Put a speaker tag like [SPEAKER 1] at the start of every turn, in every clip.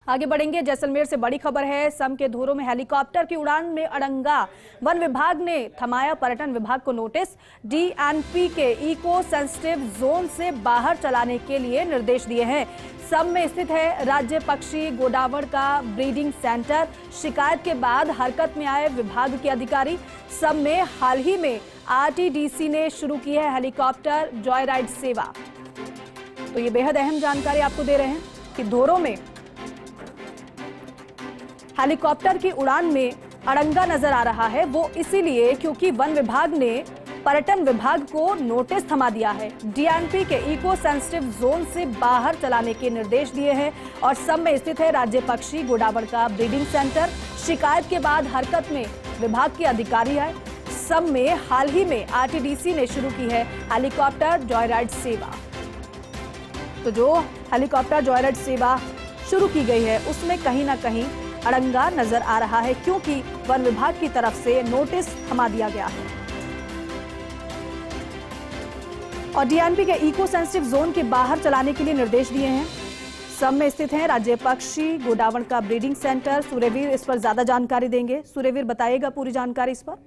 [SPEAKER 1] आगे बढ़ेंगे। जैसलमेर से बड़ी खबर है। सम के धोरों में हेलीकॉप्टर की उड़ान में अड़ंगा। वन विभाग ने थमाया पर्यटन विभाग को नोटिस। डीएनपी के इको सेंसिटिव जोन से बाहर चलाने के लिए निर्देश दिए हैं। सम में स्थित है राज्य पक्षी गोडावण का ब्रीडिंग सेंटर। शिकायत के बाद हरकत में आए विभाग के अधिकारी। सम में हाल ही में आरटीडीसी ने शुरू की है हेलीकॉप्टर जॉय राइड सेवा। तो ये बेहद अहम जानकारी आपको दे रहे हैं कि धोरों में हेलीकॉप्टर की उड़ान में अड़ंगा नजर आ रहा है। वो इसीलिए क्योंकि वन विभाग ने पर्यटन विभाग को नोटिस थमा दिया है। डीएनपी के इको सेंसिटिव जोन से बाहर चलाने के निर्देश दिए हैं और सम में स्थित है राज्य पक्षी गोडावण का ब्रीडिंग सेंटर। शिकायत के बाद हरकत में विभाग के अधिकारी आए। सम में हाल ही में आरटीडीसी ने शुरू की है हेलीकॉप्टर जॉय राइड सेवा। तो जो हेलीकॉप्टर जॉय राइड सेवा शुरू की गई है उसमें कहीं ना कहीं अड़ंगा नजर आ रहा है, क्योंकि वन विभाग की तरफ से नोटिस थमा दिया गया है और डीएनपी के इको सेंसिटिव जोन के बाहर चलाने के लिए निर्देश दिए हैं। सम में स्थित है राज्य पक्षी गोडावण का ब्रीडिंग सेंटर। सूर्यवीर इस पर ज्यादा जानकारी देंगे। सूर्यवीर बताइएगा पूरी जानकारी इस पर।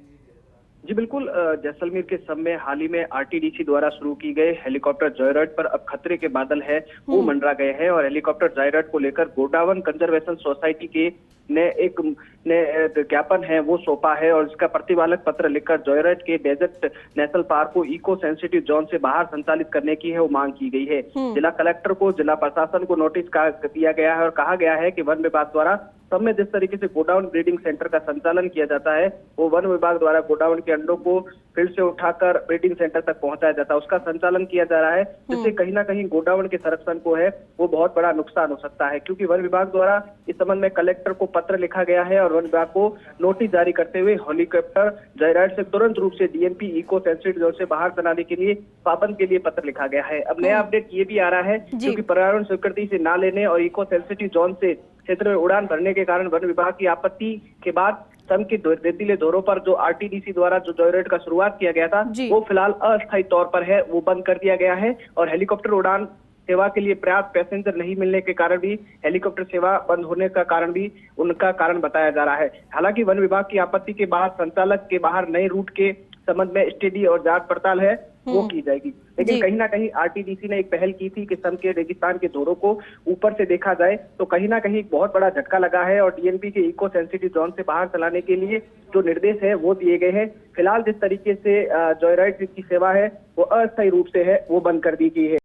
[SPEAKER 2] जी बिल्कुल। जैसलमेर के सम में हाल ही में आरटीडीसी द्वारा शुरू की गए हेलीकॉप्टर जॉय राइड पर अब खतरे के बादल है वो मंडरा गए हैं और हेलीकॉप्टर जॉय राइड को लेकर गोडावण कंजर्वेशन सोसाइटी के ने एक ज्ञापन है वो सौंपा है और इसका प्रतिपादक पत्र लिखकर जॉय राइड के डेजर्ट नेशनल पार्क को इको सेंसिटिव जोन से बाहर संचालित करने की है वो मांग की गई है। जिला कलेक्टर को जिला प्रशासन को नोटिस दिया गया है और कहा गया है कि वन विभाग द्वारा सब में जिस तरीके से गोडाउन ब्रीडिंग सेंटर का संचालन किया जाता है वो वन विभाग द्वारा गोडाउन के अंडों को फील्ड से उठाकर ब्रीडिंग सेंटर तक पहुंचाया जाता है, उसका संचालन किया जा रहा है, जिससे कहीं ना कहीं गोडाउन के संरक्षण को है वो बहुत बड़ा नुकसान हो सकता है। क्योंकि वन विभाग द्वारा इस संबंध में कलेक्टर को पत्र लिखा गया है और वन विभाग को नोटिस जारी करते हुए हेलीकॉप्टर जॉय राइड से तुरंत रूप से डीएनपी इको सेंसिटिव जोन से बाहर चलाने के लिए पाबंद के लिए पत्र लिखा गया है। अब नया अपडेट ये भी आ रहा है क्योंकि पर्यावरण स्वीकृति से ना लेने और इको सेंसिटिव जोन से क्षेत्र में उड़ान भरने के कारण वन विभाग की आपत्ति के बाद सम के रेतीले दौरों पर जो आरटीडीसी द्वारा जो जॉय राइड का शुरुआत किया गया था वो फिलहाल अस्थायी तौर पर है वो बंद कर दिया गया है और हेलीकॉप्टर उड़ान सेवा के लिए पर्याप्त पैसेंजर नहीं मिलने के कारण भी हेलीकॉप्टर सेवा बंद होने का कारण भी उनका कारण बताया जा रहा है। हालांकि वन विभाग की आपत्ति के बाद संचालक के बाहर नए रूट के संबंध में स्टडी और जांच पड़ताल है वो की जाएगी। लेकिन कहीं ना कहीं आरटीडीसी ने एक पहल की थी कि सम के रेगिस्तान के दौरों को ऊपर से देखा जाए तो कहीं ना कहीं बहुत बड़ा झटका लगा है और डीएनपी के इको सेंसिटिव जोन से बाहर चलाने के लिए जो निर्देश है वो दिए गए हैं। फिलहाल जिस तरीके से जॉय राइड की सेवा है वो अस्थायी रूप से है वो बंद कर दी गई है।